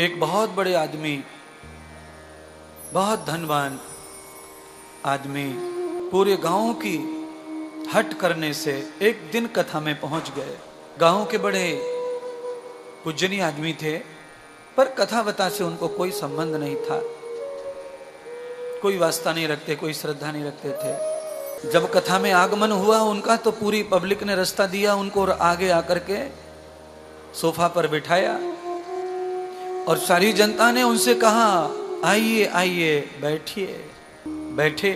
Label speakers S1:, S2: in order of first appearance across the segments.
S1: एक बहुत बड़े आदमी, बहुत धनवान आदमी पूरे गांव की हट करने से एक दिन कथा में पहुंच गए। गांव के बड़े पूजनीय आदमी थे, पर कथा वथा से उनको कोई संबंध नहीं था, कोई वास्ता नहीं रखते, कोई श्रद्धा नहीं रखते थे। जब कथा में आगमन हुआ उनका तो पूरी पब्लिक ने रास्ता दिया उनको और आगे आकर के सोफा पर बिठाया और सारी जनता ने उनसे कहा आइए आइए बैठिए। बैठे।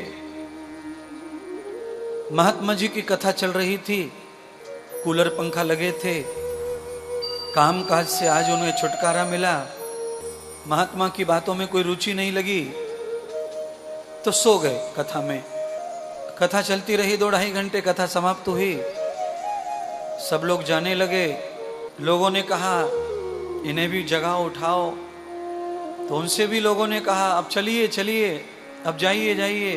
S1: महात्मा जी की कथा चल रही थी, कूलर पंखा लगे थे, काम काज से आज उन्हें छुटकारा मिला, महात्मा की बातों में कोई रुचि नहीं लगी तो सो गए कथा में। कथा चलती रही 2-2.5 घंटे, कथा समाप्त हुई, सब लोग जाने लगे। लोगों ने कहा इन्हें भी जगाओ उठाओ, तो उनसे भी लोगों ने कहा अब चलिए चलिए, अब जाइए जाइए।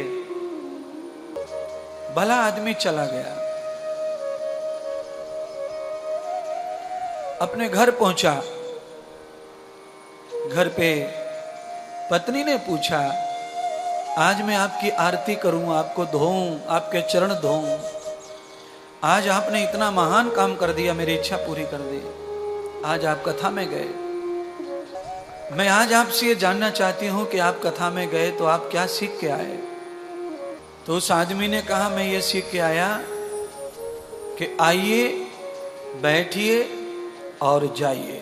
S1: भला आदमी चला गया, अपने घर पहुंचा। घर पे पत्नी ने पूछा आज मैं आपकी आरती करूं, आपको धोऊं, आपके चरण धोऊं, आज आपने इतना महान काम कर दिया, मेरी इच्छा पूरी कर दी, आज आप कथा में गए। मैं आज आपसे ये जानना चाहती हूं कि आप कथा में गए तो आप क्या सीख के आए। तो उस आदमी ने कहा मैं ये सीख के आया कि आइए बैठिए और जाइए।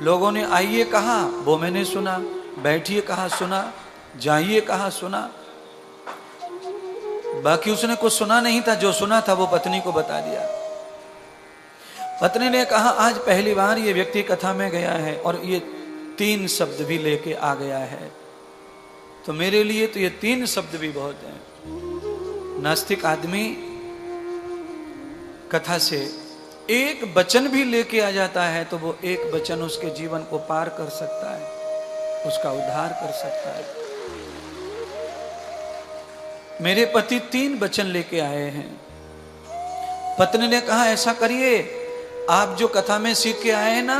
S1: लोगों ने आइए कहा, वो मैंने सुना, बैठिए कहा सुना, जाइए कहा सुना, बाकी उसने कुछ सुना नहीं था। जो सुना था वो पत्नी को बता दिया। पत्नी ने कहा आज पहली बार ये व्यक्ति कथा में गया है और ये 3 शब्द भी लेके आ गया है, तो मेरे लिए तो ये 3 शब्द भी बहुत हैं। नास्तिक आदमी कथा से एक वचन भी लेके आ जाता है तो वो एक वचन उसके जीवन को पार कर सकता है, उसका उद्धार कर सकता है। मेरे पति 3 वचन लेके आए हैं। पत्नी ने कहा ऐसा करिए, आप जो कथा में सीख के आए हैं ना,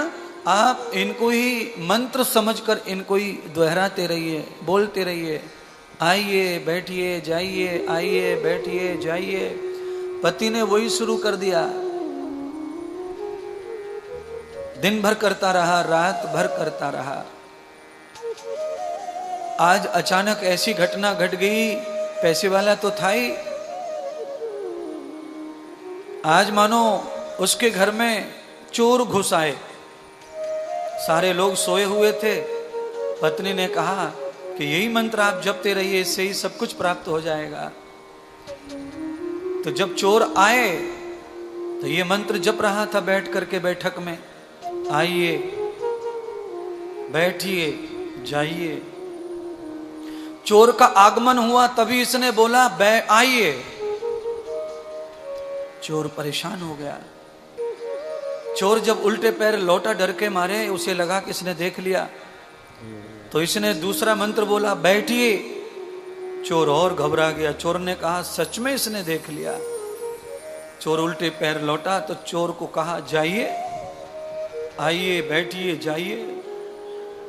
S1: आप इनको ही मंत्र समझकर इनको ही दोहराते रहिए, बोलते रहिए, आइए बैठिए जाइए, आइए बैठिए जाइए। पति ने वही शुरू कर दिया, दिन भर करता रहा, रात भर करता रहा। आज अचानक ऐसी घटना घट गई, पैसे वाला तो था ही, आज मानो उसके घर में चोर घुस आए। सारे लोग सोए हुए थे। पत्नी ने कहा कि यही मंत्र आप जपते रहिए, इससे ही सब कुछ प्राप्त हो जाएगा। तो जब चोर आए तो ये मंत्र जप रहा था बैठ करके बैठक में, आइए बैठिए जाइए। चोर का आगमन हुआ तभी इसने बोला आइए। चोर परेशान हो गया। चोर जब उल्टे पैर लौटा डर के मारे, उसे लगा कि इसने देख लिया, तो इसने दूसरा मंत्र बोला बैठिए। चोर और घबरा गया। चोर ने कहा सच में इसने देख लिया। चोर उल्टे पैर लौटा तो चोर को कहा जाइए, आइए बैठिए जाइए।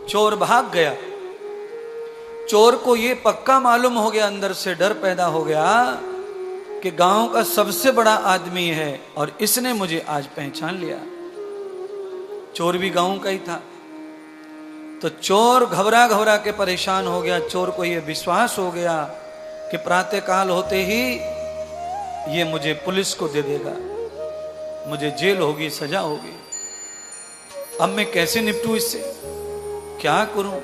S1: चोर भाग गया। चोर को ये पक्का मालूम हो गया, अंदर से डर पैदा हो गया कि गांव का सबसे बड़ा आदमी है और इसने मुझे आज पहचान लिया। चोर भी गांव का ही था। तो चोर घबरा घबरा के परेशान हो गया। चोर को ये विश्वास हो गया कि प्रातः काल होते ही ये मुझे पुलिस को दे देगा, मुझे जेल होगी, सजा होगी। अब मैं कैसे निपटूं इससे, क्या करूं।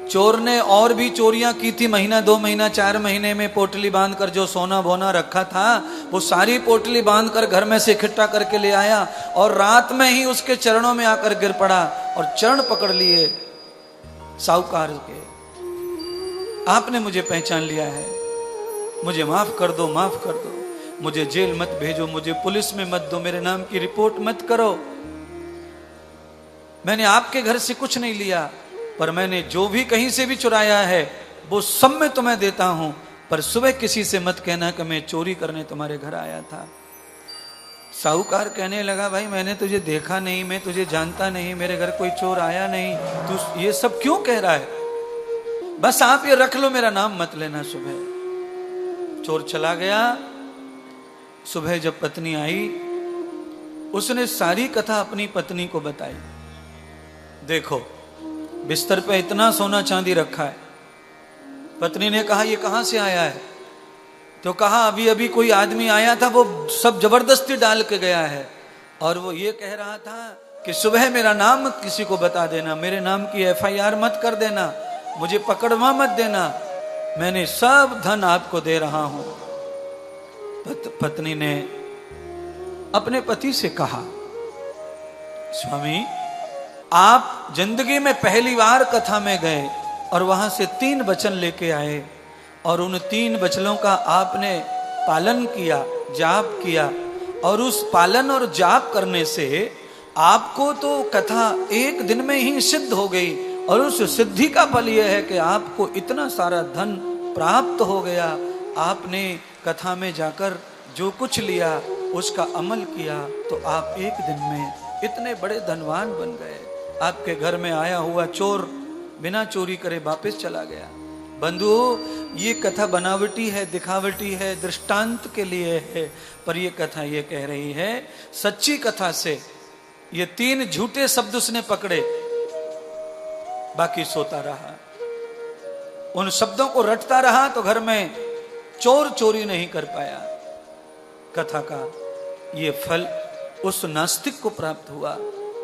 S1: चोर ने और भी चोरियां की थी, महीना 2 महीना 4 महीने में पोटली बांधकर जो सोना बोना रखा था वो सारी पोटली बांधकर घर में से इकट्ठा करके ले आया और रात में ही उसके चरणों में आकर गिर पड़ा और चरण पकड़ लिए साहूकार के। आपने मुझे पहचान लिया है, मुझे माफ कर दो, माफ कर दो, मुझे जेल मत भेजो, मुझे पुलिस में मत दो, मेरे नाम की रिपोर्ट मत करो। मैंने आपके घर से कुछ नहीं लिया, पर मैंने जो भी कहीं से भी चुराया है वो सब मैं तुम्हें देता हूं, पर सुबह किसी से मत कहना कि मैं चोरी करने तुम्हारे घर आया था। साहूकार कहने लगा, भाई मैंने तुझे देखा नहीं, मैं तुझे जानता नहीं, मेरे घर कोई चोर आया नहीं, तू ये सब क्यों कह रहा है? बस आप ये रख लो, मेरा नाम मत लेना। सुबह चोर चला गया। सुबह जब पत्नी आई, उसने सारी कथा अपनी पत्नी को बताई। देखो बिस्तर पे इतना सोना चांदी रखा है। पत्नी ने कहा, ये कहां से आया है? तो कहा, अभी अभी कोई आदमी आया था, वो सब जबरदस्ती डाल के गया है, और वो ये कह रहा था कि सुबह मेरा नाम किसी को बता देना, मेरे नाम की FIR मत कर देना, मुझे पकड़वा मत देना, मैंने सब धन आपको दे रहा हूं। पत्नी ने अपने पति से कहा, स्वामी आप जिंदगी में पहली बार कथा में गए और वहां से 3 वचन लेके आए, और उन 3 वचनों का आपने पालन किया, जाप किया, और उस पालन और जाप करने से आपको तो कथा एक दिन में ही सिद्ध हो गई, और उस सिद्धि का फल यह है कि आपको इतना सारा धन प्राप्त हो गया। आपने कथा में जाकर जो कुछ लिया उसका अमल किया, तो आप एक दिन में इतने बड़े धनवान बन गए। आपके घर में आया हुआ चोर बिना चोरी करे वापस चला गया। बंधु, ये कथा बनावटी है, दिखावटी है, दृष्टांत के लिए है, पर ये कथा ये कह रही है, सच्ची कथा से ये 3 झूठे शब्द उसने पकड़े, बाकी सोता रहा, उन शब्दों को रटता रहा, तो घर में चोर चोरी नहीं कर पाया। कथा का ये फल उस नास्तिक को प्राप्त हुआ